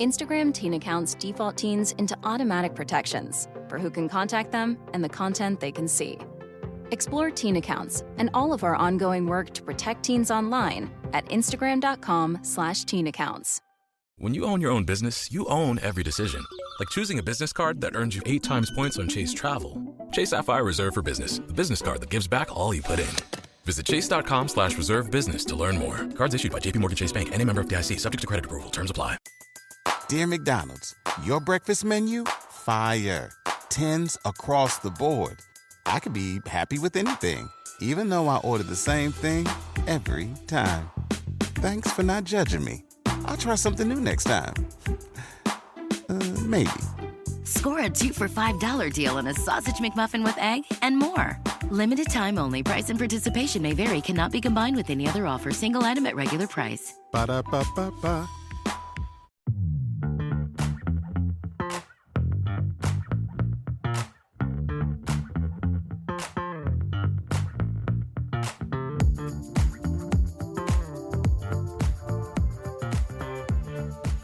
Instagram teen accounts default teens into automatic protections for who can contact them and the content they can see. Explore teen accounts and all of our ongoing work to protect teens online at instagram.com/teen accounts. When you own your own business, you own every decision. Like choosing a business card that earns you 8 times points on Chase Travel. Chase Sapphire Reserve for Business, the business card that gives back all you put in. Visit chase.com/reserve business to learn more. Cards issued by JPMorgan Chase Bank, N.A. member FDIC, subject to credit approval. Terms apply. Dear McDonald's, your breakfast menu? Fire. 10s across the board. I could be happy with anything, even though I order the same thing every time. Thanks for not judging me. I'll try something new next time. Maybe. Score a 2 for $5 deal on a sausage McMuffin with egg and more. Limited time only. Price and participation may vary. Cannot be combined with any other offer. Single item at regular price. Ba-da-ba-ba-ba.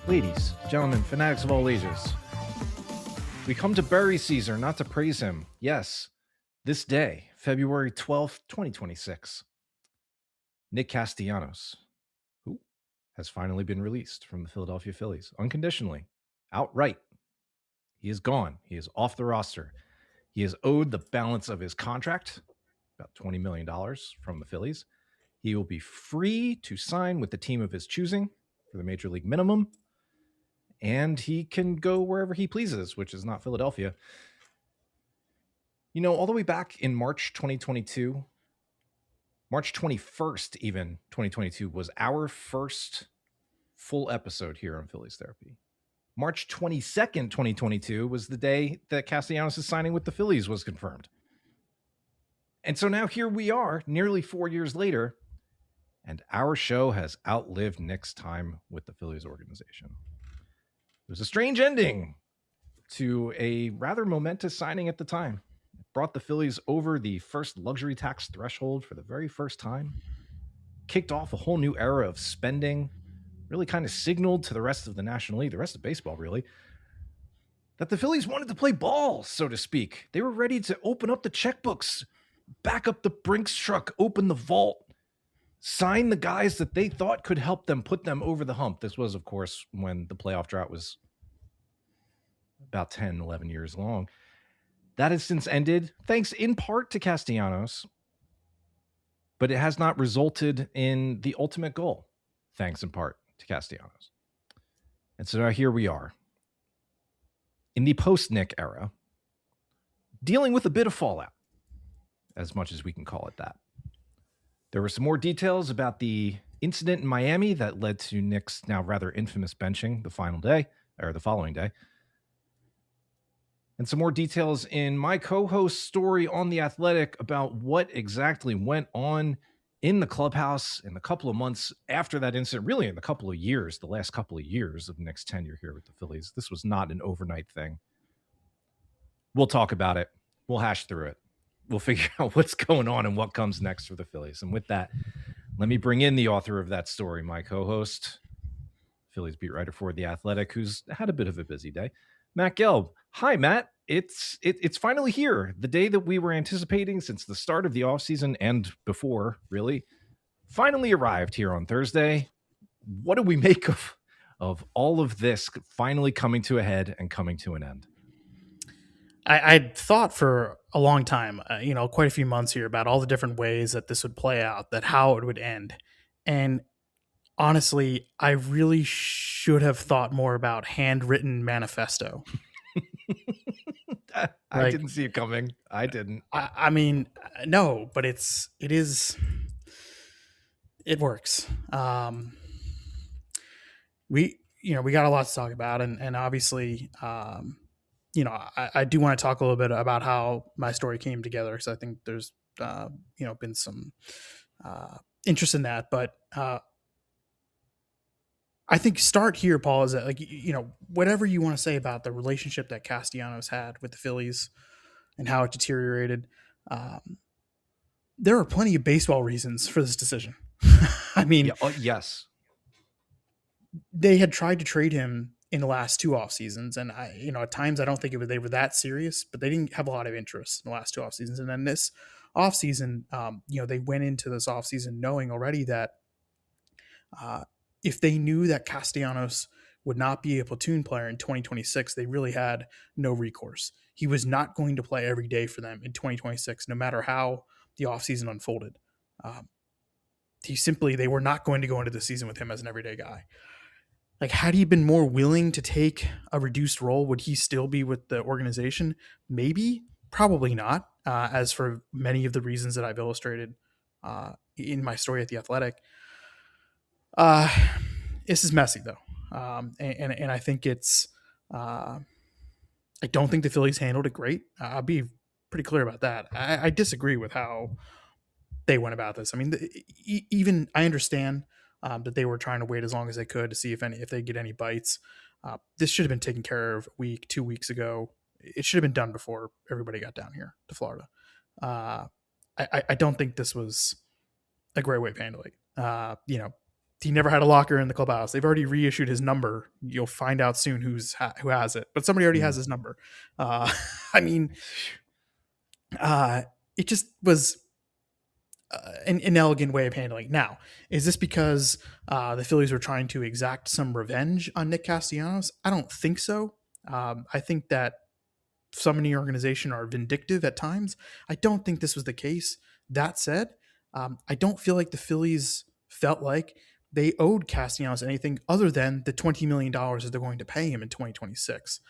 Ladies, gentlemen, fanatics of all ages, we come to bury Caesar, not to praise him. Yes, this day, February 12th, 2026, Nick Castellanos, who has finally been released from the Philadelphia Phillies, unconditionally, outright. He is gone. He is off the roster. He is owed the balance of his contract, about $20 million from the Phillies. He will be free to sign with the team of his choosing for the major league minimum. And he can go wherever he pleases, which is not Philadelphia. You know, all the way back in March 2022, March 21st, even 2022, was our first full episode here on Phillies Therapy. March 22nd, 2022 was the day that Castellanos' signing with the Phillies was confirmed. And so now here we are, nearly 4 years later, and our show has outlived Nick's time with the Phillies organization. It was a strange ending to a rather momentous signing at the time. It brought the Phillies over the first luxury tax threshold for the very first time, kicked off a whole new era of spending, really kind of signaled to the rest of the National League, the rest of baseball really, that the Phillies wanted to play ball, so to speak. They were ready to open up the checkbooks, back up the Brinks truck, open the vault, sign the guys that they thought could help them put them over the hump. This was, of course, when the playoff drought was about 10, 11 years long. That has since ended, thanks in part to Castellanos, but it has not resulted in the ultimate goal, thanks in part to Castellanos. And so now here we are, in the post-Nick era, dealing with a bit of fallout, as much as we can call it that. There were some more details about the incident in Miami that led to Nick's now rather infamous benching the following day. And some more details in my co-host's story on The Athletic about what exactly went on in the clubhouse in the couple of months after that incident, really in the last couple of years of Nick's tenure here with the Phillies. This was not an overnight thing. We'll talk about it. We'll hash through it. We'll figure out what's going on and what comes next for the Phillies. And with that, let me bring in the author of that story, my co-host, Phillies beat writer for The Athletic, who's had a bit of a busy day, Matt Gelb. Hi, Matt. It's finally here. The day that we were anticipating since the start of the offseason and before, really, finally arrived here on Thursday. What do we make of all of this finally coming to a head and coming to an end? I thought for a long time, quite a few months here, about all the different ways that this would play out, that how it would end. And honestly, I really should have thought more about handwritten manifesto. I didn't see it coming. I didn't. I mean, no, but it works. We got a lot to talk about, and obviously, I do want to talk a little bit about how my story came together, because I think there's, been some interest in that. But I think start here, Paul, is that, whatever you want to say about the relationship that Castellanos had with the Phillies and how it deteriorated, there are plenty of baseball reasons for this decision. I mean, yes. They had tried to trade him in the last two off seasons. And at times I don't think they were that serious, but they didn't have a lot of interest in the last two off seasons. And then this off season, they went into this off season knowing already that if they knew that Castellanos would not be a platoon player in 2026, they really had no recourse. He was not going to play every day for them in 2026, no matter how the offseason unfolded. They were not going to go into the season with him as an everyday guy. Like, had he been more willing to take a reduced role, would he still be with the organization? Maybe, probably not. As for many of the reasons that I've illustrated in my story at The Athletic. This is messy though. And I think it's, I don't think the Phillies handled it great. I'll be pretty clear about that. I disagree with how they went about this. I mean, even I understand that they were trying to wait as long as they could to see if they get any bites. This should have been taken care of 2 weeks ago. It should have been done before everybody got down here to Florida. I don't think this was a great way of handling. He never had a locker in the clubhouse. They've already reissued his number. You'll find out soon who has it, but somebody already has his number. It just was an inelegant way of handling. Now, is this because the Phillies were trying to exact some revenge on Nick Castellanos? I don't think so. I think that some in the organization are vindictive at times. I don't think this was the case. That said, I don't feel like the Phillies felt like they owed Castellanos anything other than the $20 million that they're going to pay him in 2026.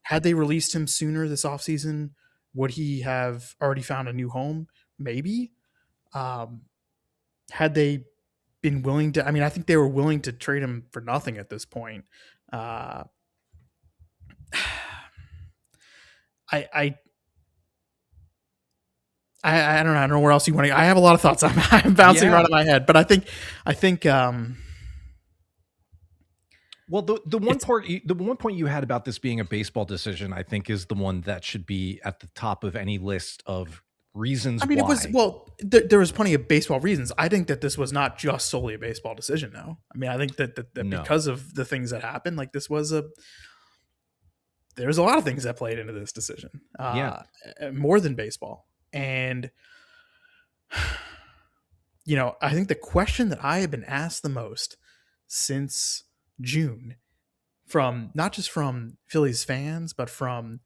Had they released him sooner this offseason, would he have already found a new home? Maybe. Had they been willing to, I think they were willing to trade him for nothing at this point. I don't know where else you want to go. I have a lot of thoughts. I'm bouncing around in my head, but I think well, the one point you had about this being a baseball decision, I think, is the one that should be at the top of any list of reasons. It was, there was plenty of baseball reasons. I think that this was not just solely a baseball decision. No, I think that no. Because of the things that happened, like there's a lot of things that played into this decision. More than baseball. And, I think the question that I have been asked the most since June, from not just from Phillies fans, but from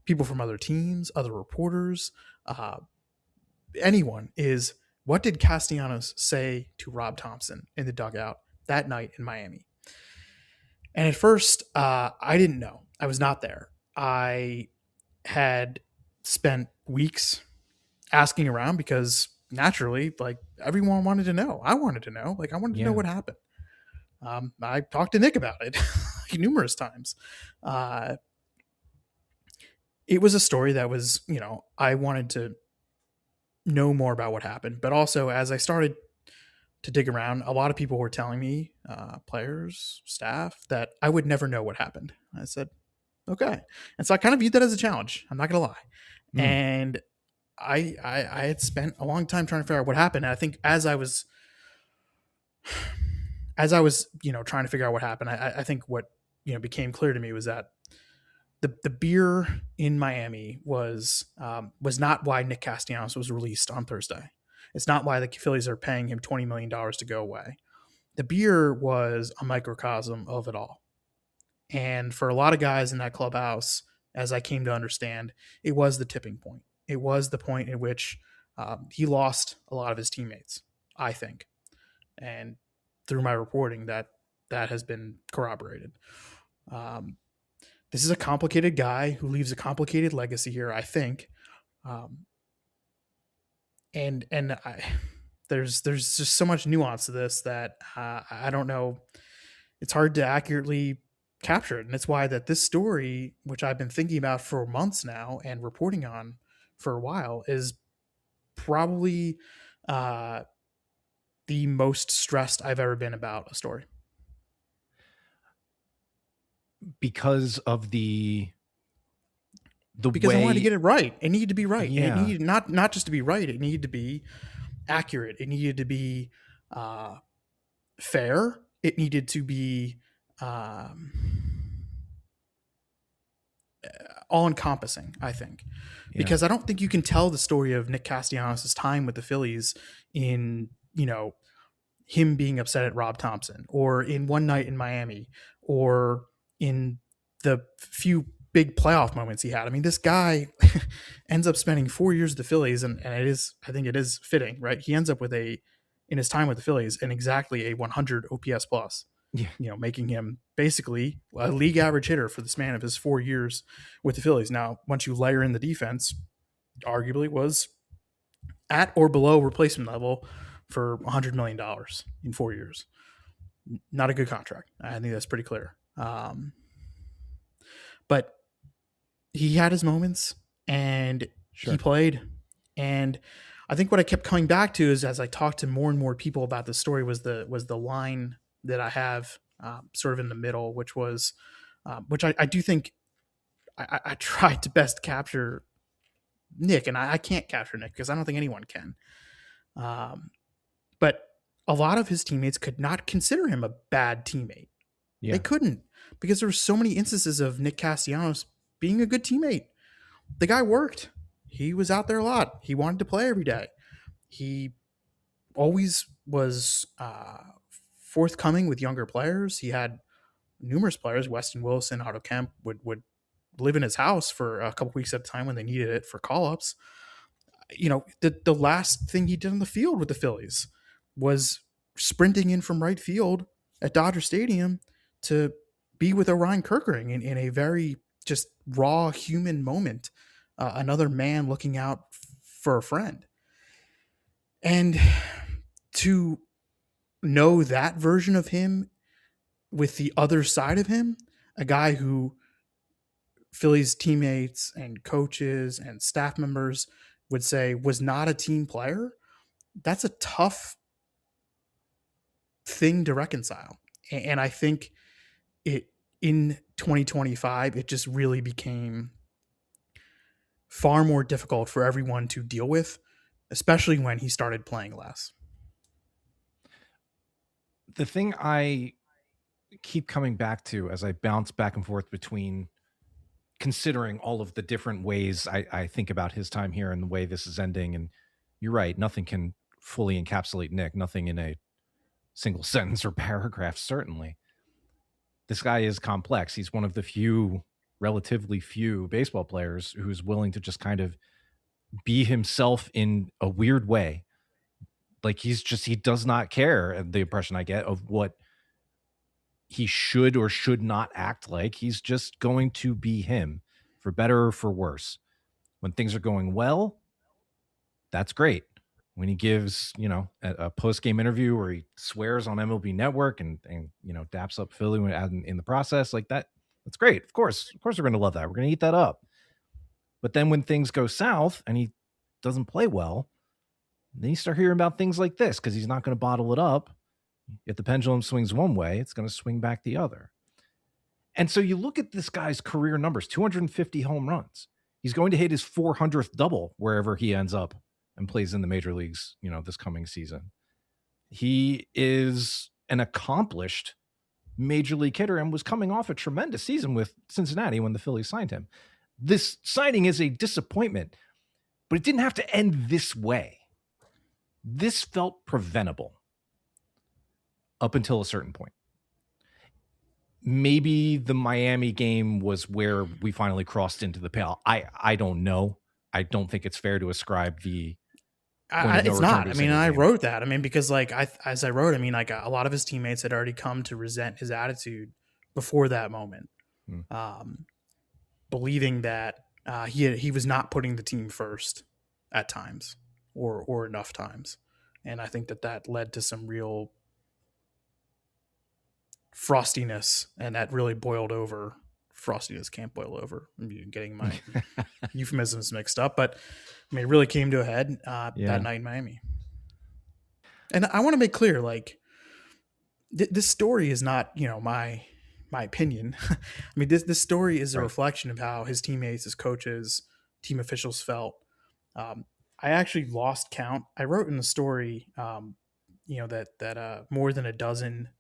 people from other teams, other reporters, anyone, is what did Castellanos say to Rob Thompson in the dugout that night in Miami? And at first, I didn't know. I was not there. I had spent weeks asking around because naturally, like, everyone wanted to know. I wanted to know. Like, I wanted to know what happened. I talked to Nick about it numerous times. It was a story that was, I wanted to know more about what happened. But also, as I started to dig around, a lot of people were telling me, players, staff, that I would never know what happened. I said, okay. And so I kind of viewed that as a challenge. I'm not going to lie. And I had spent a long time trying to figure out what happened. And I think as I was, trying to figure out what happened, I think what, became clear to me was that the beer in Miami was not why Nick Castellanos was released on Thursday. It's not why the Phillies are paying him $20 million to go away. The beer was a microcosm of it all. And for a lot of guys in that clubhouse, as I came to understand, it was the tipping point. It was the point in which he lost a lot of his teammates, I think. And through my reporting, that has been corroborated. This is a complicated guy who leaves a complicated legacy here, I think. There's just so much nuance to this that I don't know. It's hard to accurately capture it. And it's why that this story, which I've been thinking about for months now and reporting on for a while, is probably the most stressed I've ever been about a story. Because of because way, I wanted to get it right. It needed to be right. Yeah. And it needed not just to be right. It needed to be accurate. It needed to be fair. It needed to be all encompassing, I think, because I don't think you can tell the story of Nick Castellanos' time with the Phillies in, him being upset at Rob Thompson, or in one night in Miami, or in the few big playoff moments he had. I mean, this guy ends up spending 4 years at the Phillies, and I think it is fitting, right? He ends up with in his time with the Phillies, and exactly a 100 OPS plus, making him basically a league average hitter for the span of his 4 years with the Phillies. Now, once you layer in the defense, arguably was at or below replacement level for $100 million in 4 years. Not a good contract. I think that's pretty clear. But he had his moments, and he played. And I think what I kept coming back to is, as I talked to more and more people about this story, was the line that I have sort of in the middle, which was, which I do think I tried to best capture Nick, and I can't capture Nick because I don't think anyone can. But a lot of his teammates could not consider him a bad teammate. Yeah. They couldn't, because there were so many instances of Nick Castellanos being a good teammate. The guy worked. He was out there a lot. He wanted to play every day. He always was forthcoming with younger players. He had numerous players. Weston Wilson, Otto Kemp would live in his house for a couple weeks at a time when they needed it for call-ups. The last thing he did on the field with the Phillies was sprinting in from right field at Dodger Stadium to be with Orion Kerkering in a very just raw human moment, another man looking out for a friend. And to know that version of him with the other side of him, a guy who Phillies teammates and coaches and staff members would say was not a team player, that's a tough thing to reconcile. And I think in 2025, it just really became far more difficult for everyone to deal with, especially when he started playing less. The thing I keep coming back to as I bounce back and forth between considering all of the different ways I think about his time here and the way this is ending, and you're right, nothing can fully encapsulate Nick, nothing in a single sentence or paragraph, certainly. This guy is complex. He's one of the relatively few baseball players who's willing to just kind of be himself in a weird way. Like he does not care, the impression I get, of what he should or should not act like. He's just going to be him, for better or for worse. When things are going well, that's great. When he gives, a post-game interview where he swears on MLB Network and daps up Philly in the process, like that's great. Of course we're going to love that. We're going to eat that up. But then when things go south and he doesn't play well, then you start hearing about things like this, because he's not going to bottle it up. If the pendulum swings one way, it's going to swing back the other. And so you look at this guy's career numbers, 250 home runs. He's going to hit his 400th double wherever he ends up and plays in the major leagues, this coming season. He is an accomplished major league hitter and was coming off a tremendous season with Cincinnati when the Phillies signed him. This signing is a disappointment, but it didn't have to end this way. This felt preventable up until a certain point. Maybe the Miami game was where we finally crossed into the pale. I don't know. I don't think it's fair to ascribe the it's not. I mean, I wrote that. I mean, because as I wrote, a lot of his teammates had already come to resent his attitude before that moment, believing that he was not putting the team first at times or enough times. And I think that led to some real frostiness, and that really boiled over. Frostiness can't boil over. I'm getting my euphemisms mixed up, but it really came to a head that night in Miami. And I want to make clear, this story is not, my opinion. This story is a reflection of how his teammates, his coaches, team officials felt. I actually lost count. I wrote in the story, that more than a dozen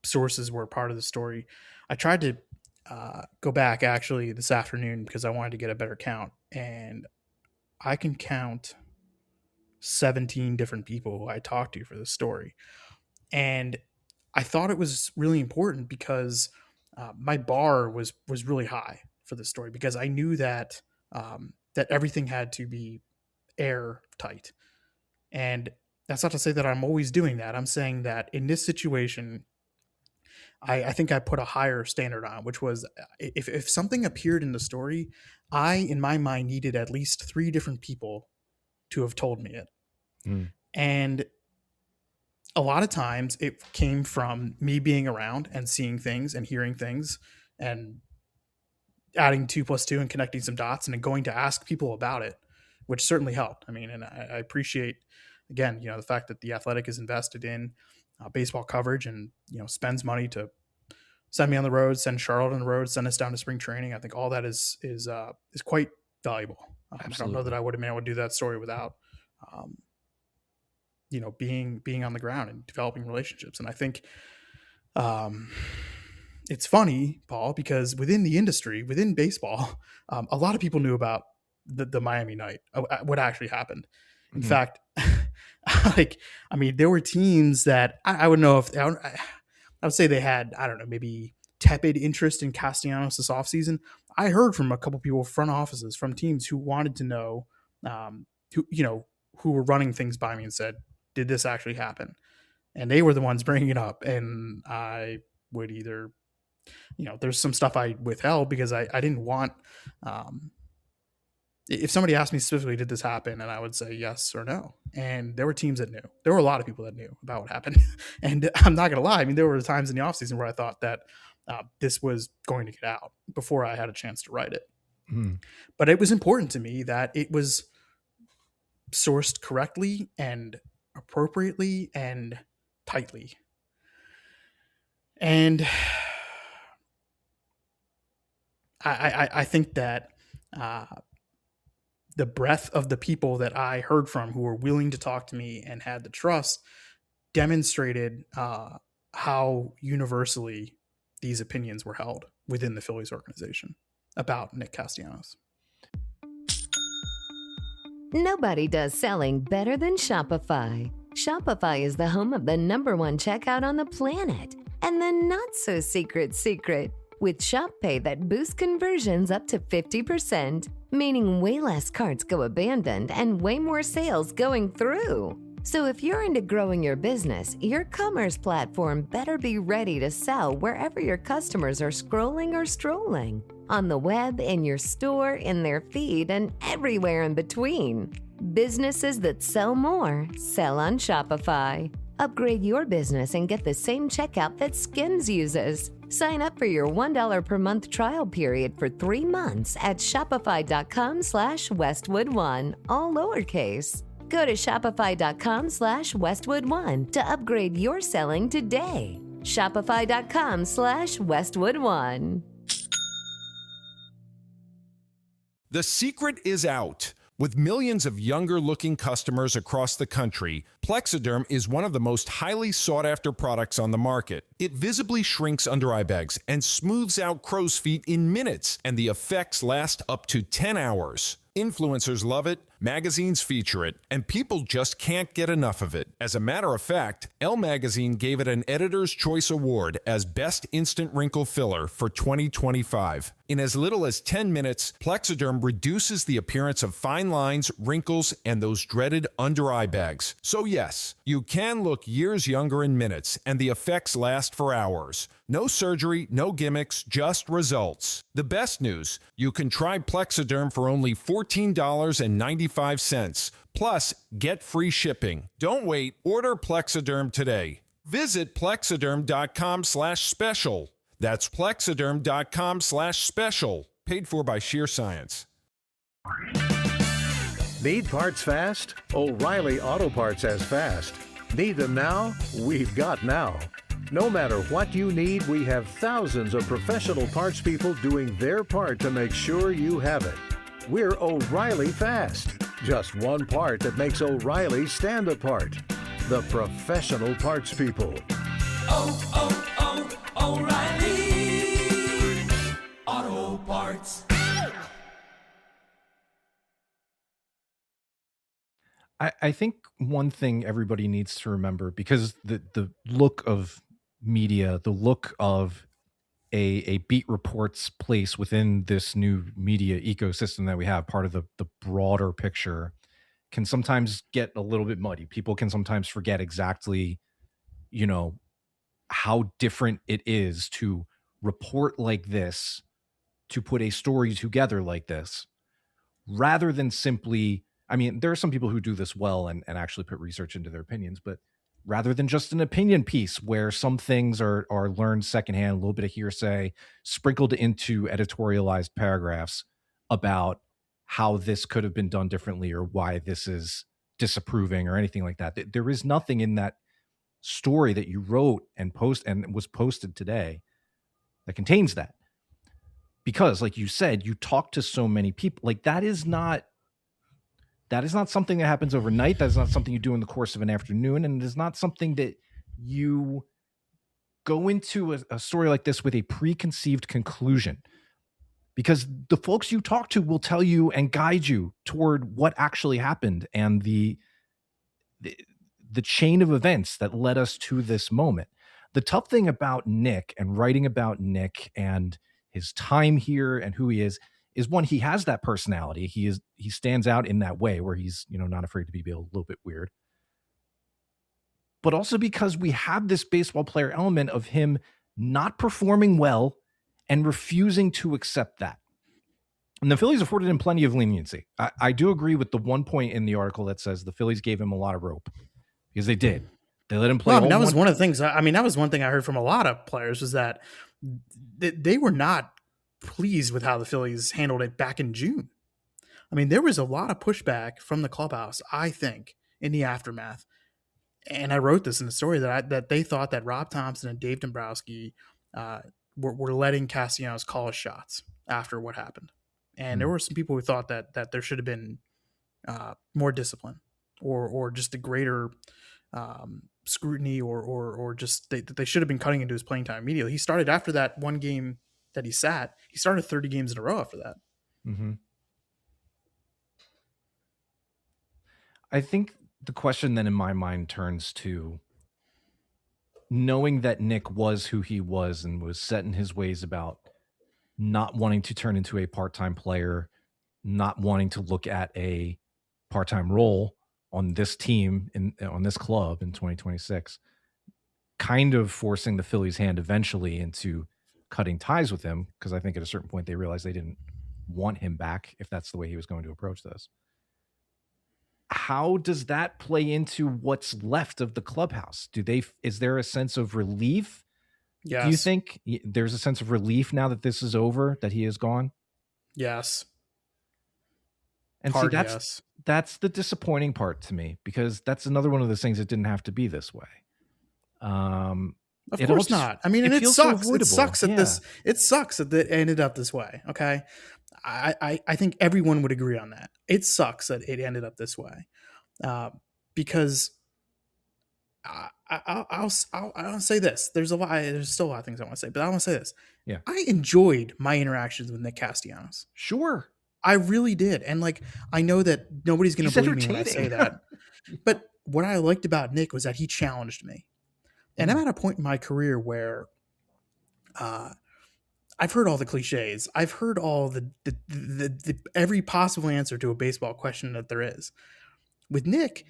sources were part of the story. I tried to go back actually this afternoon because I wanted to get a better count, and I can count 17 different people who I talked to for this story. And I thought it was really important because my bar was really high for this story, because I knew that that everything had to be airtight. And that's not to say that I'm always doing that. I'm saying that in this situation, I think I put a higher standard on, which was if something appeared in the story, I, in my mind, needed at least 3 different people to have told me it. And a lot of times it came from me being around and seeing things and hearing things and adding 2 + 2 and connecting some dots and then going to ask people about it, which certainly helped. I mean, and I appreciate, again, the fact that The Athletic is invested in baseball coverage and, spends money to send me on the road, send Charlotte on the road, send us down to spring training. I think all that is quite valuable. I don't know that I would have been able to do that story without, being on the ground and developing relationships. And I think it's funny, Paul, because within the industry, within baseball, a lot of people knew about the Miami night, what actually happened. In fact, there were teams that I would know if I would say they had, I don't know, maybe tepid interest in Castellanos this offseason. I heard from a couple people, front offices from teams who wanted to know, who were running things by me and said, did this actually happen? And they were the ones bringing it up. And I would either, there's some stuff I withheld because I didn't want, if somebody asked me specifically, did this happen? And I would say yes or no. And there were teams that knew. There were a lot of people that knew about what happened. And I'm not going to lie. There were times in the offseason where I thought that this was going to get out before I had a chance to write it. But it was important to me that it was sourced correctly and appropriately and tightly. And I think that the breadth of the people that I heard from who were willing to talk to me and had the trust demonstrated how universally these opinions were held within the Phillies organization about Nick Castellanos. Nobody does selling better than Shopify. Shopify is the home of the #1 checkout on the planet. And the not-so-secret secret, with Shop Pay that boosts conversions up to 50%, meaning way less carts go abandoned and way more sales going through. So if you're into growing your business, your commerce platform better be ready to sell wherever your customers are scrolling or strolling. On the web, in your store, in their feed, and everywhere in between. Businesses that sell more, sell on Shopify. Upgrade your business and get the same checkout that Skims uses. Sign up for your $1 per month trial period for 3 months at shopify.com/Westwood1, all lowercase. Go to shopify.com/Westwood1 to upgrade your selling today. Shopify.com/Westwood1. The secret is out. With millions of younger-looking customers across the country, Plexiderm is one of the most highly sought-after products on the market. It visibly shrinks under eye bags and smooths out crow's feet in minutes, and the effects last up to 10 hours. Influencers love it, magazines feature it, and people just can't get enough of it. As a matter of fact, Elle Magazine gave it an Editor's Choice Award as Best Instant Wrinkle Filler for 2025. In as little as 10 minutes, Plexiderm reduces the appearance of fine lines, wrinkles, and those dreaded under-eye bags. So yes, you can look years younger in minutes, and the effects last for hours. No surgery, no gimmicks, just results. The best news, you can try Plexiderm for only $14.95. Plus, get free shipping. Don't wait. Order Plexiderm today. Visit plexiderm.com/special. That's plexiderm.com/special. Paid for by Sheer Science. Need parts fast? O'Reilly Auto Parts has fast. Need them now? We've got now. No matter what you need, we have thousands of professional parts people doing their part to make sure you have it. We're O'Reilly Fast. Just one part that makes O'Reilly stand apart. The professional parts people. O'Reilly I think one thing everybody needs to remember, because the look of media, the look of a beat report's place within this new media ecosystem that we have, part of the broader picture, can sometimes get a little bit muddy. People can sometimes forget exactly, you know, how different it is to report like this, to put a story together like this, rather than simply, I mean, there are some people who do this well and actually put research into their opinions, but rather than just an opinion piece where some things are learned secondhand, a little bit of hearsay sprinkled into editorialized paragraphs about how this could have been done differently or why this is disapproving or anything like that. There is nothing in that story that you wrote and was posted today that contains that. Because, like you said, you talk to so many people. Like, that is not something that happens overnight. That is not something you do in the course of an afternoon, and it is not something that you go into a story like this with a preconceived conclusion, because the folks you talk to will tell you and guide you toward what actually happened and the chain of events that led us to this moment. The tough thing about Nick and writing about Nick and his time here and who he is one, he has that personality. He stands out in that way where he's, not afraid to be a little bit weird. But also because we have this baseball player element of him not performing well and refusing to accept that. And the Phillies afforded him plenty of leniency. I do agree with the one point in the article that says the Phillies gave him a lot of rope, because they did. They let him play. Well, that was one of the things. I mean, that was one thing I heard from a lot of players, was that they were not pleased with how the Phillies handled it back in June. I mean, there was a lot of pushback from the clubhouse, I think, in the aftermath. And I wrote this in the story that they thought that Rob Thompson and Dave Dombrowski were letting Castellanos call his shots after what happened. And there were some people who thought that there should have been more discipline or just a greater scrutiny or just they should have been cutting into his playing time immediately. He started after that one game that he sat. He started 30 games in a row after that. Mm-hmm. I think the question then in my mind turns to, knowing that Nick was who he was and was set in his ways about not wanting to turn into a part-time player, not wanting to look at a part-time role on this team, on this club in 2026, kind of forcing the Phillies' hand eventually into cutting ties with him, because I think at a certain point they realized they didn't want him back if that's the way he was going to approach this. How does that play into what's left of the clubhouse? Is there a sense of relief? Yes. Do you think there's a sense of relief now that this is over, that he is gone? Yes. And that's the disappointing part to me, because that's another one of those things that didn't have to be this way. Of course not. I mean, it sucks. It sucks that it sucks that it ended up this way. Okay. I think everyone would agree on that. It sucks that it ended up this way, because I'll say this. There's still a lot of things I want to say, but I want to say this. Yeah. I enjoyed my interactions with Nick Castellanos. Sure. I really did. And I know that nobody's going to believe me when I say that, but what I liked about Nick was that he challenged me. And I'm at a point in my career where I've heard all the cliches. I've heard all the every possible answer to a baseball question that there is. With Nick,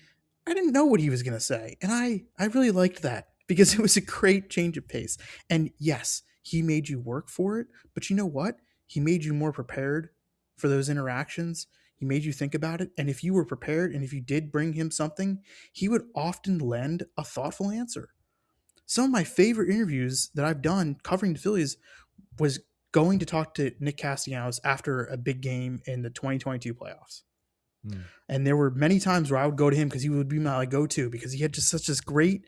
I didn't know what he was going to say. And I really liked that, because it was a great change of pace. And yes, he made you work for it. But you know what? He made you more prepared for those interactions. He made you think about it. And if you were prepared and if you did bring him something, he would often lend a thoughtful answer. Some of my favorite interviews that I've done covering the Phillies was going to talk to Nick Castellanos after a big game in the 2022 playoffs. And there were many times where I would go to him because he would be my go-to, because he had just such this great,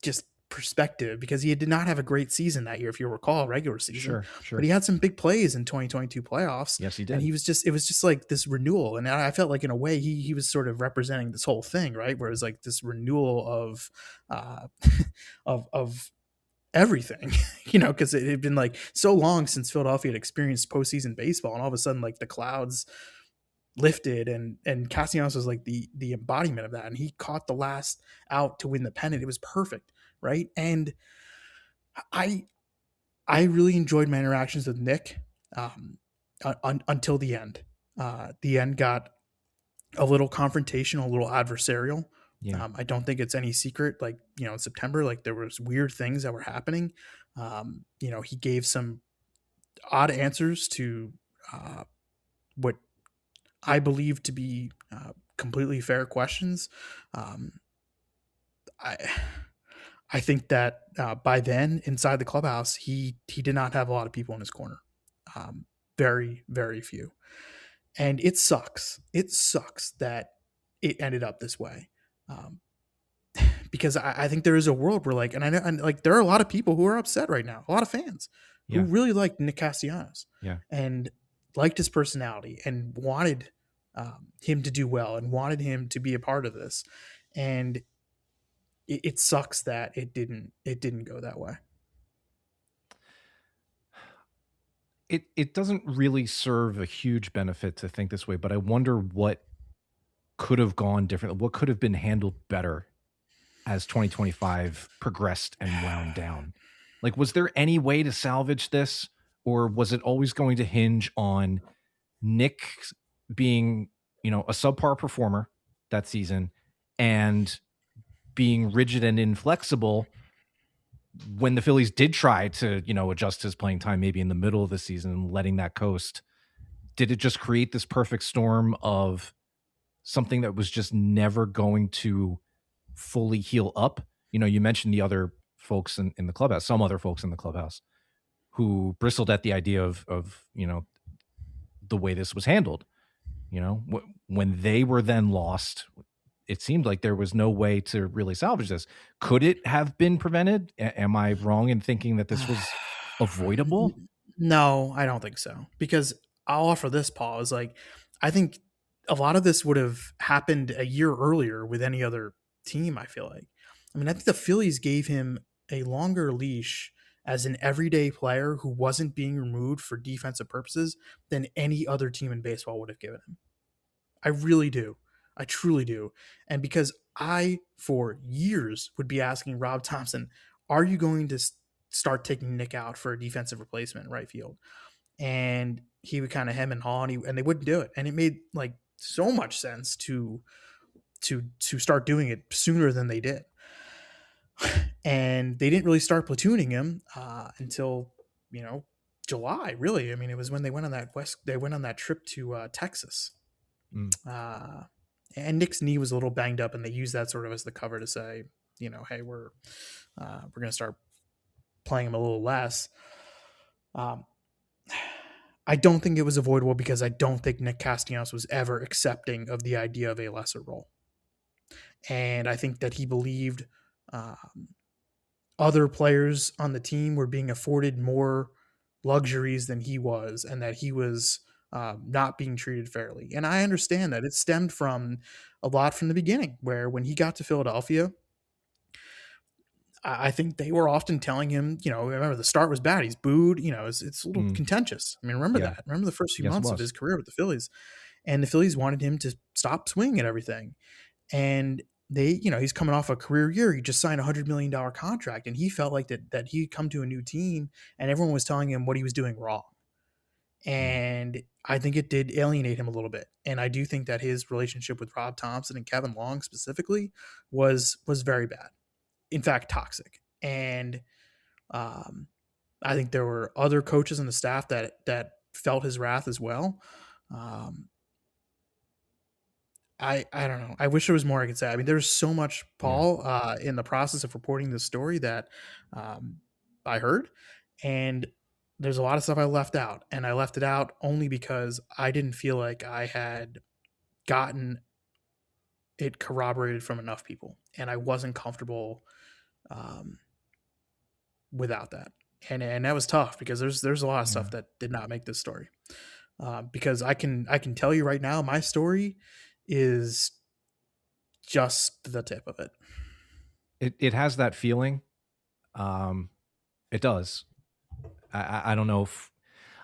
just perspective, because he did not have a great season that year, if you recall, regular season. Sure. But he had some big plays in 2022 playoffs. Yes, he did. And it was just like this renewal. And I felt like in a way he was sort of representing this whole thing, right? Where it was like this renewal of everything, because it had been so long since Philadelphia had experienced postseason baseball, and all of a sudden the clouds lifted, and Castellanos was like the embodiment of that, and he caught the last out to win the pennant. It was perfect, right? And I really enjoyed my interactions with Nick until the end. The end got a little confrontational, a little adversarial. Yeah. I don't think it's any secret. Like, in September, like there was weird things that were happening. He gave some odd answers to what I believe to be completely fair questions. I think that by then, inside the clubhouse, he did not have a lot of people in his corner. Very, very few. And it sucks. It sucks that it ended up this way. Because I think there is a world where like, and I know, and like there are a lot of people who are upset right now, a lot of fans who really liked Nick Castellanos and liked his personality and wanted him to do well and wanted him to be a part of this. And it sucks that it didn't go that way. It doesn't really serve a huge benefit to think this way, but I wonder what could have gone differently. What could have been handled better as 2025 progressed and wound down? Like, was there any way to salvage this, or was it always going to hinge on Nick being, a subpar performer that season and being rigid and inflexible when the Phillies did try to, adjust his playing time, maybe in the middle of the season, and letting that coast? Did it just create this perfect storm of something that was just never going to fully heal up? You mentioned the other folks in the clubhouse, some other folks in the clubhouse who bristled at the idea of the way this was handled. When they were then lost, it seemed like there was no way to really salvage this. Could it have been prevented? Am I wrong in thinking that this was avoidable? No, I don't think so. Because I'll offer this, Paul, is like, I think a lot of this would have happened a year earlier with any other team, I feel like. I mean, I think the Phillies gave him a longer leash as an everyday player who wasn't being removed for defensive purposes than any other team in baseball would have given him. I really do. I truly do. And because I, for years, would be asking Rob Thompson, are you going to start taking Nick out for a defensive replacement in right field? And he would kind of hem and haw, and they wouldn't do it. And it made like so much sense to start doing it sooner than they did. And they didn't really start platooning him until, July, really. I mean, it was when they went on that trip to Texas. And Nick's knee was a little banged up, and they used that sort of as the cover to say, hey, we're going to start playing him a little less. I don't think it was avoidable because I don't think Nick Castellanos was ever accepting of the idea of a lesser role. And I think that he believed other players on the team were being afforded more luxuries than he was, and that he was not being treated fairly. And I understand that it stemmed from a lot from the beginning, where when he got to Philadelphia, I think they were often telling him, remember the start was bad. He's booed, it's a little contentious. I mean, remember that. Remember the first few months of his career with the Phillies, and the Phillies wanted him to stop swinging at everything. And they, he's coming off a career year. He just signed a $100 million contract, and he felt like that he'd come to a new team and everyone was telling him what he was doing wrong. And I think it did alienate him a little bit. And I do think that his relationship with Rob Thompson and Kevin Long specifically was very bad. In fact, toxic. And I think there were other coaches on the staff that felt his wrath as well. I don't know. I wish there was more I could say. I mean, there's so much, Paul, in the process of reporting this story that I heard. And there's a lot of stuff I left out. And I left it out only because I didn't feel like I had gotten it corroborated from enough people. And I wasn't comfortable without that. And that was tough because there's a lot of stuff that did not make this story. Because I can tell you right now, my story is just the tip of it. It has that feeling. It does. I don't know if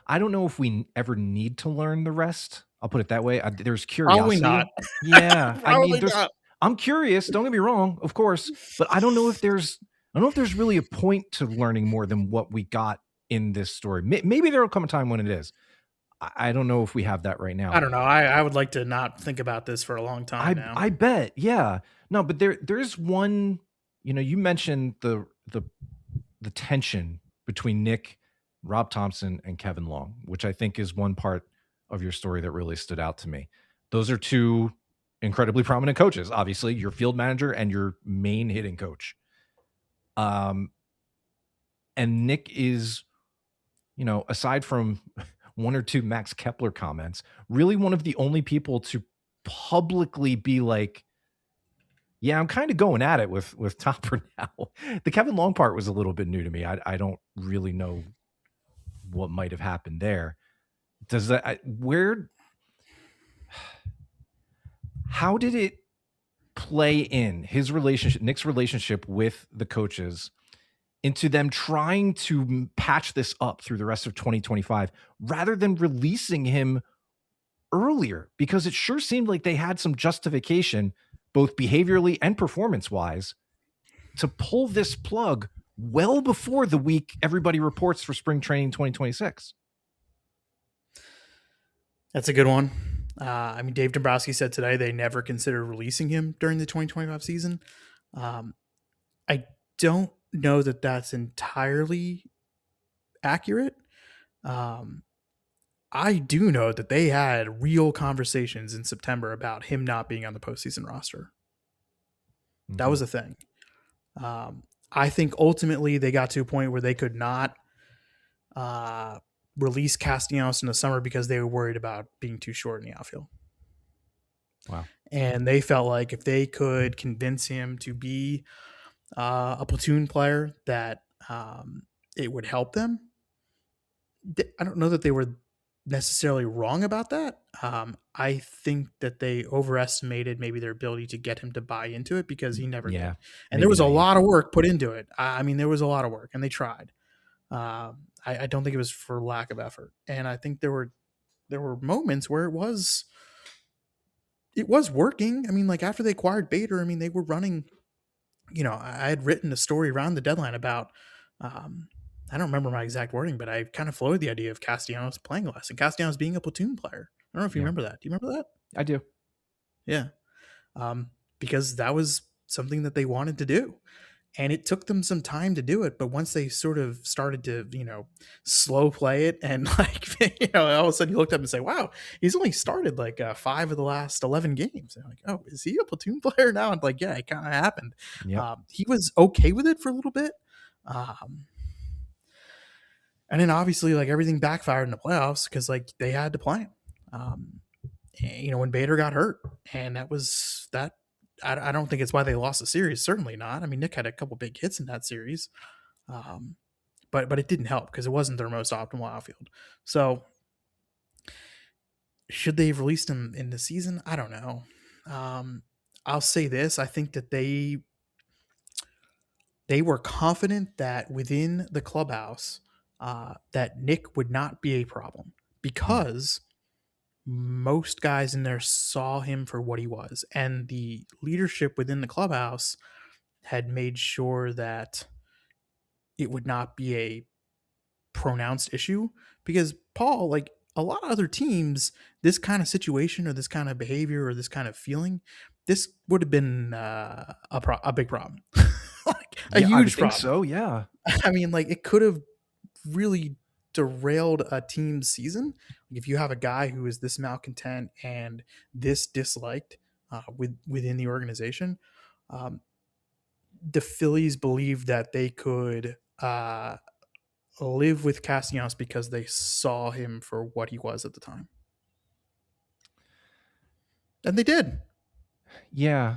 I don't know if we ever need to learn the rest. I'll put it that way. There's curiosity. Probably not. Yeah. Probably not. I'm curious. Don't get me wrong, of course, but I don't know if there's really a point to learning more than what we got in this story. Maybe there will come a time when it is. I don't know if we have that right now. I don't know. I would like to not think about this for a long time now. I bet. Yeah. No, but there's one, you mentioned the tension between Nick, Rob Thompson, and Kevin Long, which I think is one part of your story that really stood out to me. Those are two incredibly prominent coaches, obviously your field manager and your main hitting coach. And Nick is, aside from one or two Max Kepler comments, really one of the only people to publicly be like, yeah, I'm kind of going at it with Topper now. The Kevin Long part was a little bit new to me. I don't really know what might have happened there. How did it play in his relationship, Nick's relationship with the coaches, into them trying to patch this up through the rest of 2025 rather than releasing him earlier? Because it sure seemed like they had some justification, both behaviorally and performance-wise, to pull this plug well before the week everybody reports for spring training 2026. That's a good one. Dave Dombrowski said today they never considered releasing him during the 2025 season. I don't know that that's entirely accurate. I do know that they had real conversations in September about him not being on the postseason roster. Mm-hmm. That was a thing. I think ultimately they got to a point where they could not release Castellanos in the summer because they were worried about being too short in the outfield. Wow. And they felt like if they could convince him to be a platoon player, that it would help them. I don't know that they were necessarily wrong about that. I think that they overestimated maybe their ability to get him to buy into it because he never did. And there was a lot of work put into it. There was a lot of work and they tried. I don't think it was for lack of effort. And I think there were moments where it was working. After they acquired Bader, they were running, I had written a story around the deadline about, I don't remember my exact wording, but I kind of floated the idea of Castellanos playing less and Castellanos being a platoon player. I don't know if you remember that. Do you remember that? I do. Yeah. Because that was something that they wanted to do. And it took them some time to do it. But once they sort of started to, slow play it and all of a sudden you looked up and say, wow, he's only started 5 of the last 11 games. And I'm like, oh, is he a platoon player now? And yeah, it kind of happened. Yep. He was okay with it for a little bit. And then obviously everything backfired in the playoffs because they had to play him. When Bader got hurt, and that was that. I don't think it's why they lost the series. Certainly not. Nick had a couple big hits in that series, but it didn't help because it wasn't their most optimal outfield. So should they have released him in the season? I don't know. I'll say this: I think that they were confident that within the clubhouse that Nick would not be a problem because most guys in there saw him for what he was, and the leadership within the clubhouse had made sure that it would not be a pronounced issue because Paul, a lot of other teams, this kind of situation or this kind of behavior or this kind of feeling, this would have been a big problem. A huge problem. So, yeah. It could have really derailed a team's season if you have a guy who is this malcontent and this disliked within the organization. The Phillies believed that they could live with Castellanos because they saw him for what he was at the time, and they did. Yeah,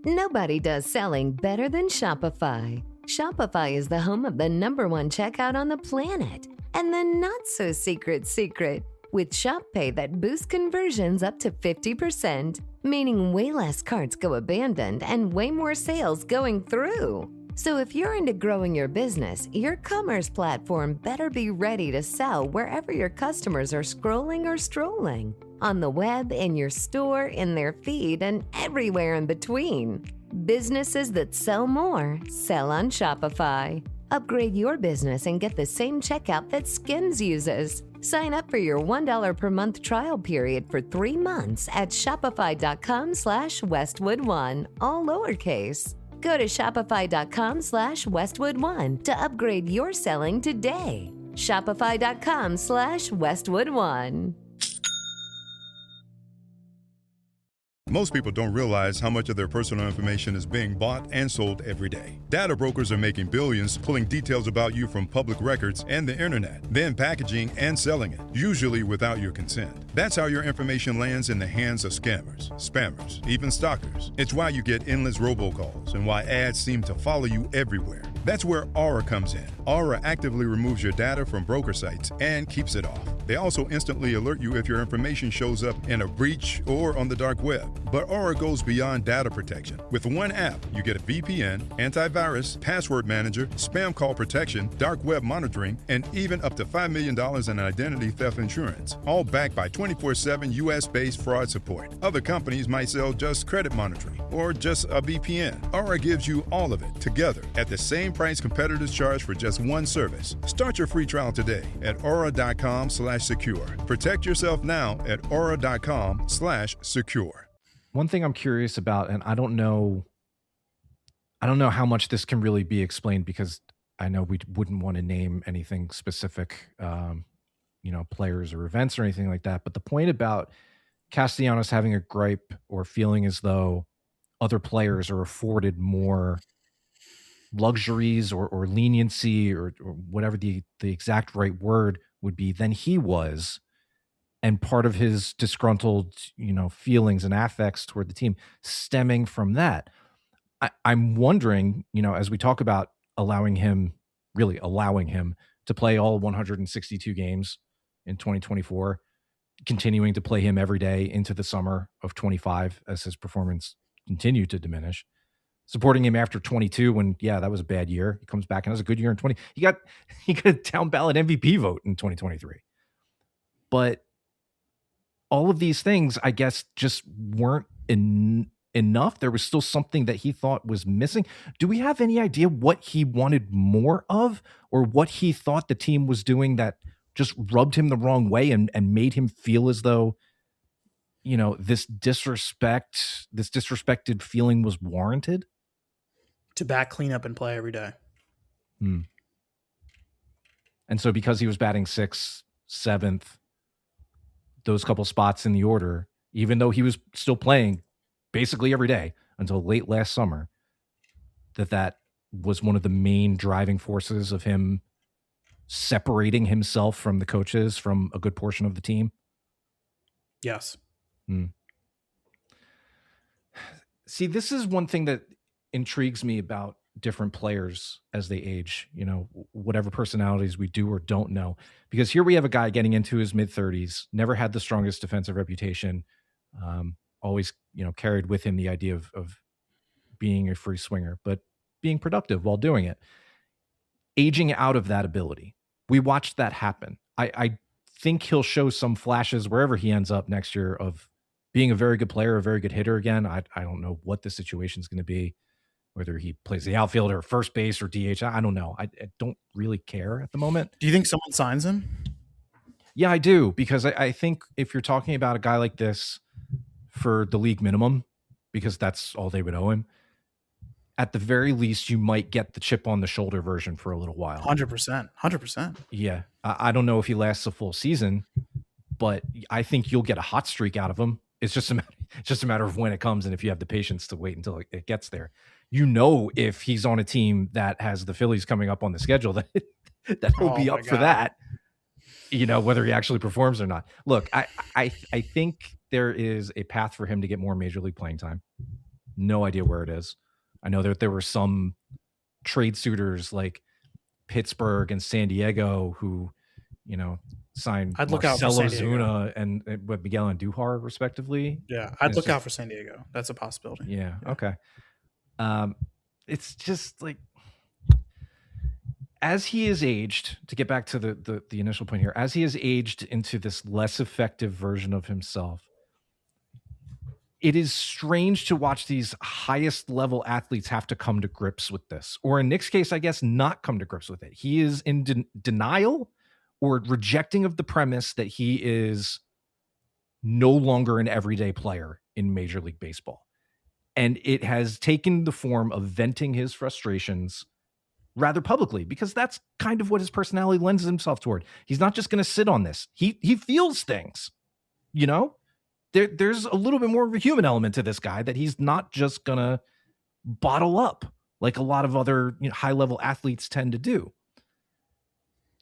Nobody does selling better than Shopify. Shopify is the home of the #1 checkout on the planet. And the not-so-secret secret, with Shop Pay that boosts conversions up to 50%, meaning way less carts go abandoned and way more sales going through. So if you're into growing your business, your commerce platform better be ready to sell wherever your customers are scrolling or strolling. On the web, in your store, in their feed, and everywhere in between. Businesses that sell more sell on Shopify. Upgrade your business and get the same checkout that Skims uses. Sign up for your $1 per month trial period for 3 months at shopify.com/Westwood1, all lowercase. Go to shopify.com/Westwood1 to upgrade your selling today. Shopify.com/Westwood1. Most people don't realize how much of their personal information is being bought and sold every day. Data brokers are making billions pulling details about you from public records and the internet, then packaging and selling it, usually without your consent. That's how your information lands in the hands of scammers, spammers, even stalkers. It's why you get endless robocalls and why ads seem to follow you everywhere. That's where Aura comes in. Aura actively removes your data from broker sites and keeps it off. They also instantly alert you if your information shows up in a breach or on the dark web. But Aura goes beyond data protection. With one app, you get a VPN, antivirus, password manager, spam call protection, dark web monitoring, and even up to $5 million in identity theft insurance, all backed by 24/7 US-based fraud support. Other companies might sell just credit monitoring or just a VPN. Aura gives you all of it together at the same price competitors charge for just one service. Start your free trial today at aura.com/secure. Protect yourself now at aura.com/secure. One thing I'm curious about, and I don't know how much this can really be explained because I know we wouldn't want to name anything specific, players or events or anything like that. But the point about Castellanos having a gripe or feeling as though other players are afforded more luxuries or leniency or whatever the exact right word would be than he was. And part of his disgruntled, feelings and affects toward the team stemming from that. I'm wondering, as we talk about allowing him to play all 162 games in 2024, continuing to play him every day into the summer of 25 as his performance continued to diminish, supporting him after 22 when, that was a bad year. He comes back and has a good year in 20. He got a down ballot MVP vote in 2023. But all of these things, I guess, just weren't enough. There was still something that he thought was missing. Do we have any idea what he wanted more of or what he thought the team was doing that just rubbed him the wrong way and made him feel as though, this disrespected feeling was warranted? To back clean up and play every day. And so because he was batting 6th, 7th, those couple spots in the order, even though he was still playing basically every day until late last summer, that was one of the main driving forces of him separating himself from the coaches, from a good portion of the team. Yes. See, this is one thing that intrigues me about different players as they age, whatever personalities we do or don't know, because here we have a guy getting into his mid-30s, never had the strongest defensive reputation, always, carried with him the idea of being a free swinger, but being productive while doing it, aging out of that ability. We watched that happen. I think he'll show some flashes wherever he ends up next year of being a very good player, a very good hitter again. I don't know what the situation is going to be, whether he plays the outfield or first base or DH. I don't know. I don't really care at the moment. Do you think someone signs him? Yeah, I do, because I think if you're talking about a guy like this for the league minimum, because that's all they would owe him, at the very least, you might get the chip on the shoulder version for a little while. 100%. Yeah. I don't know if he lasts a full season, but I think you'll get a hot streak out of him. It's just a matter of when it comes and if you have the patience to wait until it gets there. If he's on a team that has the Phillies coming up on the schedule, that he'll be up for that, whether he actually performs or not. Look, I think there is a path for him to get more major league playing time. No idea where it is. I know that there were some trade suitors like Pittsburgh and San Diego who, signed Marcell Ozuna and Miguel Andujar respectively. Yeah, I'd look out for San Diego. That's a possibility. Yeah. Okay. It's just like, as he is aged, to get back to the initial point here, as he has aged into this less effective version of himself, it is strange to watch these highest level athletes have to come to grips with this, or in Nick's case, I guess, not come to grips with it. He is in denial or rejecting of the premise that he is no longer an everyday player in Major League Baseball. And it has taken the form of venting his frustrations rather publicly, because that's kind of what his personality lends himself toward. He's not just going to sit on this. He feels things, you know? There's a little bit more of a human element to this guy that he's not just going to bottle up like a lot of other high-level athletes tend to do.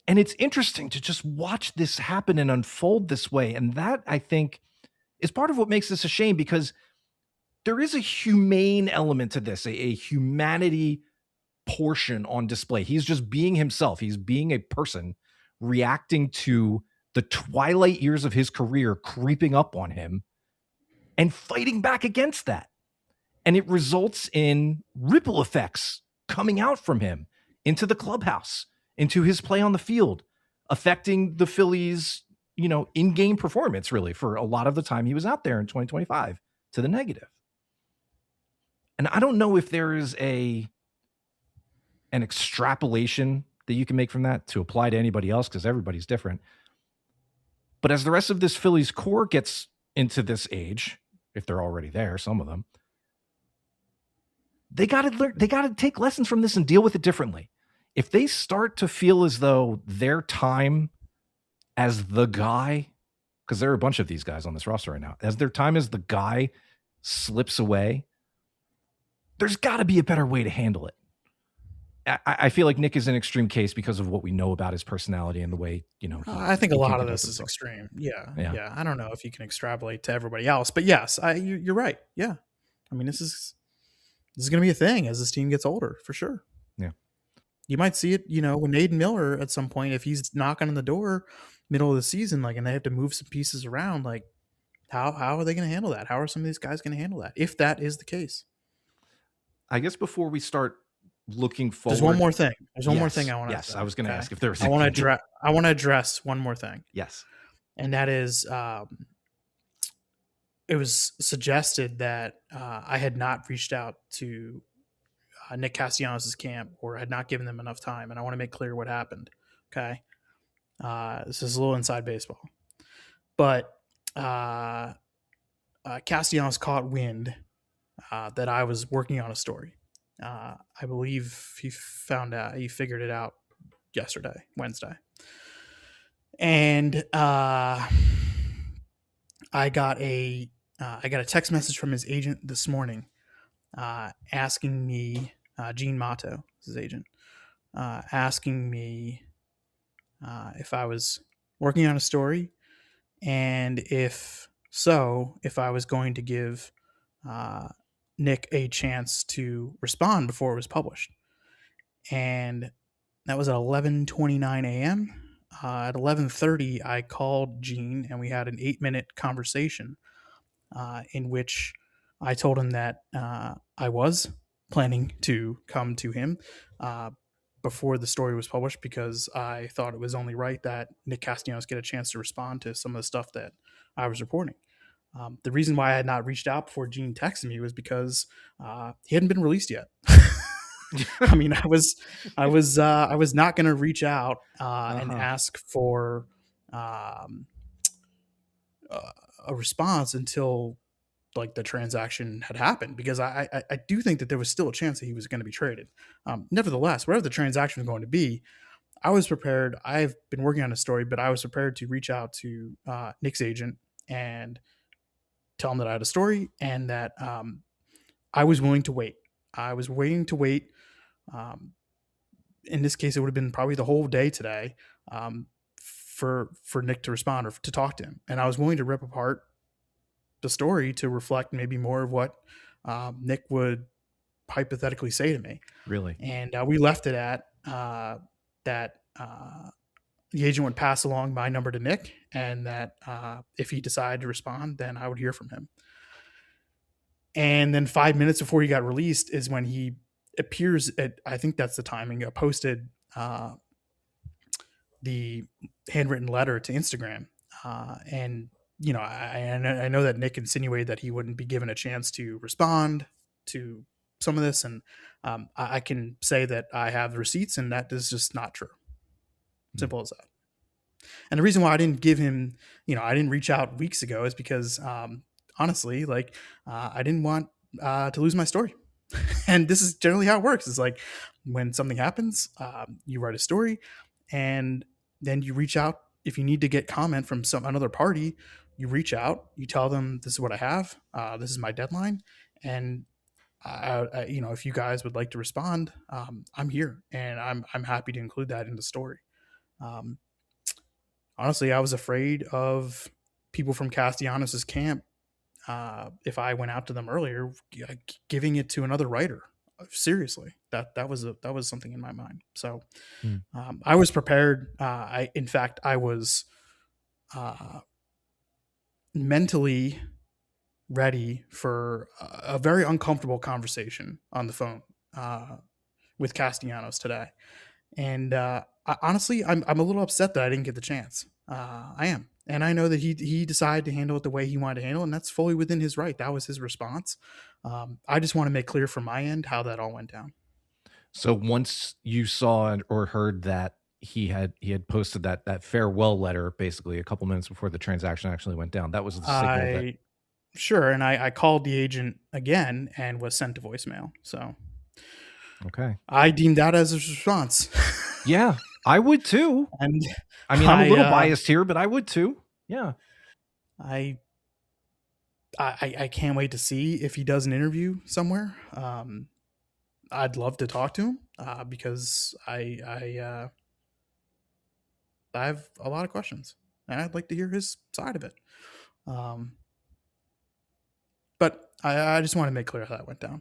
And it's interesting to just watch this happen and unfold this way. And that, I think, is part of what makes this a shame, because there is a humane element to this, a humanity portion on display. He's just being himself. He's being a person reacting to the twilight years of his career creeping up on him and fighting back against that. And it results in ripple effects coming out from him into the clubhouse, into his play on the field, affecting the Phillies, in-game performance, really, for a lot of the time he was out there in 2025 to the negative. And I don't know if there is an extrapolation that you can make from that to apply to anybody else, because everybody's different. But as the rest of this Phillies core gets into this age, if they're already there, some of them, they got to learn. They got to take lessons from this and deal with it differently. If they start to feel as though their time as the guy, because there are a bunch of these guys on this roster right now, as their time as the guy slips away, there's got to be a better way to handle it. I feel like Nick is an extreme case because of what we know about his personality and the way, I think a lot of this is extreme. Yeah. I don't know if you can extrapolate to everybody else, but yes, you're right. Yeah. I mean, this is going to be a thing as this team gets older, for sure. Yeah. You might see it, when Aiden Miller at some point, if he's knocking on the door middle of the season, and they have to move some pieces around, how are they going to handle that? How are some of these guys going to handle that, if that is the case? I guess before we start looking forward, there's one more thing. More thing I want to. Yes, I was going to ask if there was. I want to address one more thing. Yes, and that is, it was suggested that I had not reached out to Nick Castellanos' camp, or had not given them enough time, and I want to make clear what happened. Okay, this is a little inside baseball, but Castellanos caught wind that I was working on a story. I believe he figured it out Wednesday. And I got a text message from his agent this morning, asking me, Gene Mato, his agent, asking me if I was working on a story, and if I was going to give Nick a chance to respond before it was published. And that was at 11:29 a.m. At 11:30, I called Gene, and we had an 8-minute conversation in which I told him that I was planning to come to him before the story was published, because I thought it was only right that Nick Castellanos get a chance to respond to some of the stuff that I was reporting. The reason why I had not reached out before Gene texted me was because he hadn't been released yet. I mean, I was not going to reach out and ask for a response until the transaction had happened, because I do think that there was still a chance that he was going to be traded. Nevertheless, whatever the transaction was going to be, I was prepared. I've been working on a story, but I was prepared to reach out to Nick's agent and tell him that I had a story, and that I was willing to wait. I was waiting to wait. In this case, it would have been probably the whole day today for Nick to respond or to talk to him. And I was willing to rip apart the story to reflect maybe more of what Nick would hypothetically say to me. Really? And we left it at that the agent would pass along my number to Nick, and that if he decided to respond, then I would hear from him. And then 5 minutes before he got released is when he appears at, I think that's the timing, posted the handwritten letter to Instagram. And, you know, I know that Nick insinuated that he wouldn't be given a chance to respond to some of this. And I can say that I have receipts, and that is just not true. Simple as that. And the reason why I didn't give him, you know, I didn't reach out weeks ago is because honestly, like I didn't want to lose my story. And this is generally how it works. It's like when something happens, you write a story, and then you reach out. If you need to get comment from another party, you reach out, you tell them, this is what I have. This is my deadline. And you know, if you guys would like to respond, I'm here, and I'm happy to include that in the story. Honestly, I was afraid of people from Castellanos' camp, if I went out to them earlier, giving it to another writer. Seriously, that was something in my mind. So I was prepared. In fact, I was mentally ready for a very uncomfortable conversation on the phone with Castellanos today. And honestly, I'm a little upset that I didn't get the chance. I am. And I know that he decided to handle it the way he wanted to handle it, and that's fully within his right. That was his response. I just want to make clear from my end how that all went down. So once you saw or heard that he had posted that farewell letter, basically a couple minutes before the transaction actually went down, that was the signal. Sure. And I called the agent again and was sent to voicemail. So okay, I deemed that as a response. Yeah, I would too. And I mean, I'm a little biased here, but I would too. Yeah. I can't wait to see if he does an interview somewhere. I'd love to talk to him because I have a lot of questions, and I'd like to hear his side of it. But I just want to make clear how that went down.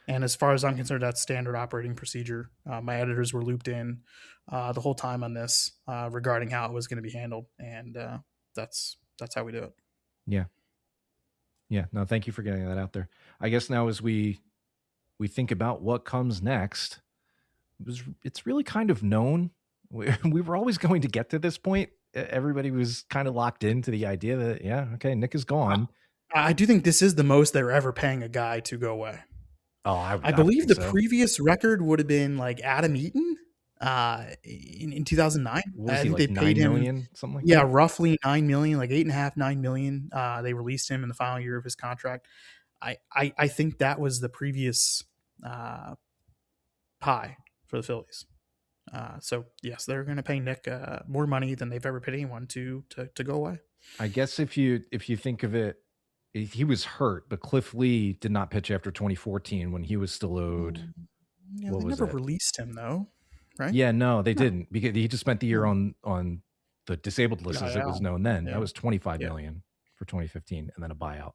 And as far as I'm concerned, that's standard operating procedure. My editors were looped in the whole time on this regarding how it was going to be handled. And that's how we do it. Yeah. Yeah. No, thank you for getting that out there. I guess now as we think about what comes next, it's really kind of known. We were always going to get to this point. Everybody was kind of locked into the idea that, yeah, okay, Nick is gone. I do think this is the most they're ever paying a guy to go away. Oh, I believe the previous record would have been like Adam Eaton in 2009. I think like they paid him $9 million, something like that. Yeah, roughly $9 million, like $8.5, $9 million. They released him in the final year of his contract. I think that was the previous pie for the Phillies. So yes, they're going to pay Nick more money than they've ever paid anyone to go away. I guess if you think of it, he was hurt, but Cliff Lee did not pitch after 2014 when he was still owed. Yeah, they never released him though, right? Yeah, no, they didn't, because he just spent the year on the disabled list as it was known then. Yeah. That was $25 million for 2015, and then a buyout.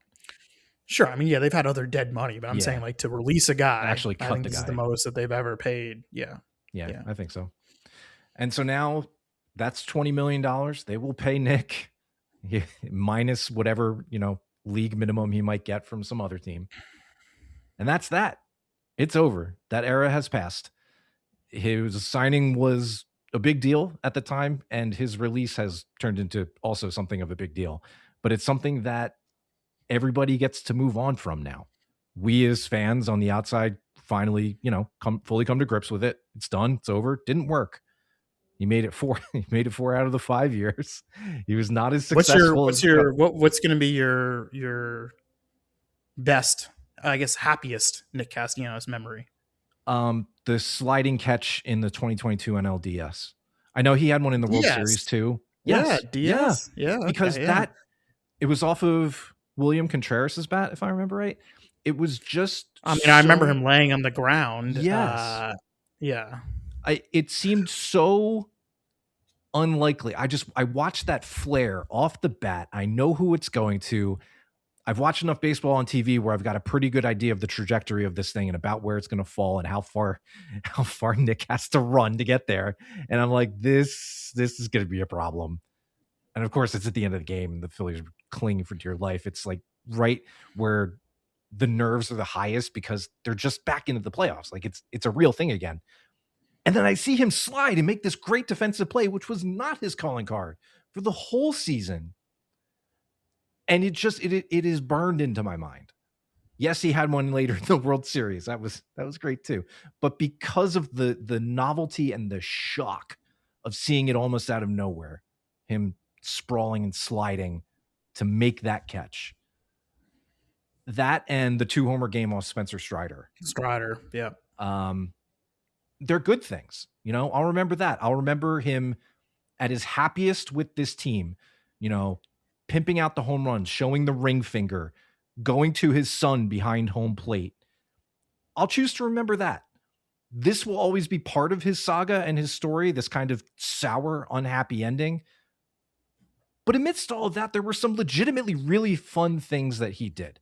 Sure, I mean, yeah, they've had other dead money, but I'm saying like to release a guy, actually cut the guy. This is the most that they've ever paid. Yeah, I think so. And so now that's $20 million. They will pay Nick minus whatever, league minimum he might get from some other team. And that's that. It's over. That era has passed. His signing was a big deal at the time, and his release has turned into also something of a big deal. But it's something that everybody gets to move on from now. We as fans on the outside finally, fully come to grips with it. It's done. It's over. Didn't work. He made it 4 out of the 5 years. He was not as successful. What's going to be your best, I guess, happiest Nick Castellanos memory? The sliding catch in the 2022 NLDS. I know he had one in the World Series too. Yes. Yeah, DS. Yeah. Because it was off of William Contreras' bat, if I remember right. It was just, I remember him laying on the ground. Yes. Yeah. It seemed so unlikely. I watched that flare off the bat. I know who it's going to. I've watched enough baseball on TV where I've got a pretty good idea of the trajectory of this thing and about where it's going to fall and how far Nick has to run to get there. And I'm like, this is going to be a problem. And of course, it's at the end of the game. The Phillies are clinging for dear life. It's like right where the nerves are the highest because they're just back into the playoffs. Like it's a real thing again. And then I see him slide and make this great defensive play, which was not his calling card for the whole season. And it is burned into my mind. Yes, he had one later in the World Series. That was great too. But because of the novelty and the shock of seeing it almost out of nowhere, him sprawling and sliding to make that catch, that and the 2-homer game off Spencer Strider. Yeah. They're good things. I'll remember that. I'll remember him at his happiest with this team, pimping out the home runs, showing the ring finger, going to his son behind home plate. I'll choose to remember that. This will always be part of his saga and his story, this kind of sour, unhappy ending. But amidst all of that, there were some legitimately really fun things that he did.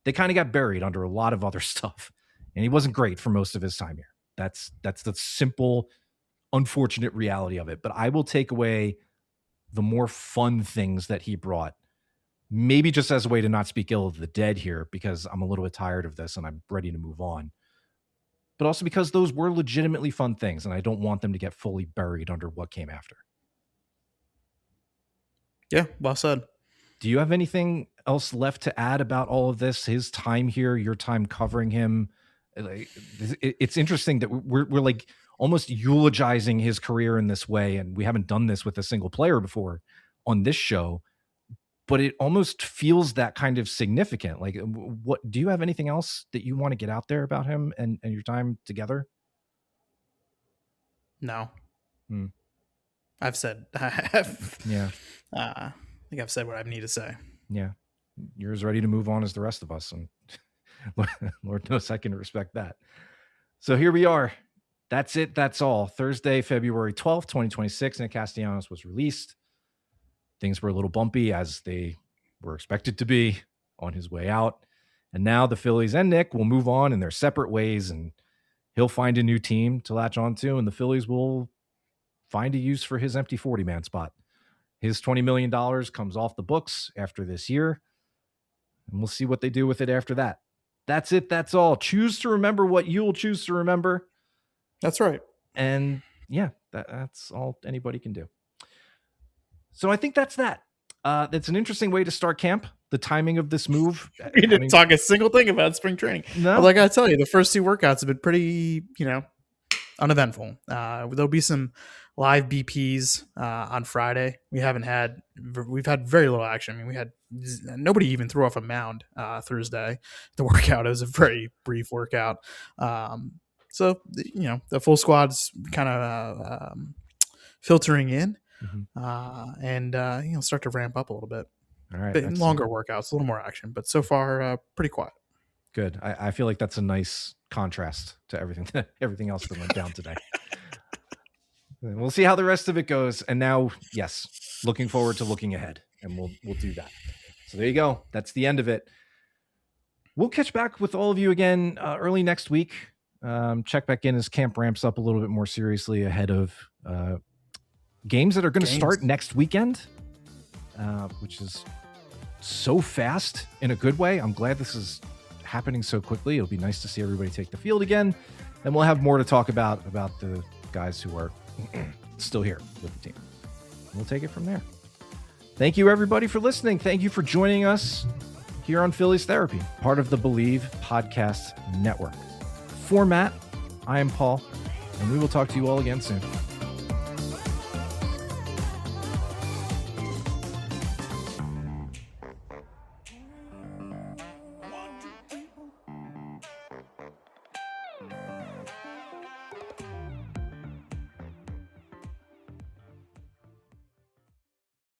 They kind of got buried under a lot of other stuff. And he wasn't great for most of his time here. That's the simple, unfortunate reality of it. But I will take away the more fun things that he brought. Maybe just as a way to not speak ill of the dead here, because I'm a little bit tired of this and I'm ready to move on. But also because those were legitimately fun things, and I don't want them to get fully buried under what came after. Yeah, well said. Do you have anything else left to add about all of this? His time here, your time covering him. It's interesting that we're like almost eulogizing his career in this way, and we haven't done this with a single player before on this show. But it almost feels that kind of significant. Like, what do you have anything else that you want to get out there about him and your time together? No. I've said. Yeah. I think I've said what I need to say. Yeah. You're as ready to move on as the rest of us. And Lord knows I can respect that. So here we are. That's it. That's all. Thursday, February 12th, 2026. Nick Castellanos was released. Things were a little bumpy, as they were expected to be, on his way out. And now the Phillies and Nick will move on in their separate ways, and he'll find a new team to latch onto, and the Phillies will find a use for his empty 40-man spot. His $20 million comes off the books after this year, and we'll see what they do with it after that. That's it. That's all. Choose to remember what you'll choose to remember. That's right. And yeah, that's all anybody can do. So I think that's that. That's an interesting way to start camp. The timing of this move. We didn't talk a single thing about spring training. No. But I gotta tell you, the first 2 workouts have been pretty, uneventful. There'll be some live BPs on Friday. We've had very little action. I mean, we had nobody even threw off a mound Thursday. The workout, it was a very brief workout. So the full squad's kind of filtering in. And start to ramp up a little bit. All right. Longer workouts, a little more action, but so far pretty quiet. Good. I feel like that's a nice contrast to everything else that went down today. We'll see how the rest of it goes. And now, yes, looking forward to looking ahead, and we'll do that. So there you go. That's the end of it. We'll catch back with all of you again early next week. Check back in as camp ramps up a little bit more seriously ahead of games that are going to start next weekend, which is so fast in a good way. I'm glad this is happening so quickly. It'll be nice to see everybody take the field again. And we'll have more to talk about the guys who are still here with the team. We'll take it from there. Thank you, everybody, for listening. Thank you for joining us here on Phillies Therapy, part of the Believe Podcast Network. For Matt, I am Paul, and we will talk to you all again soon.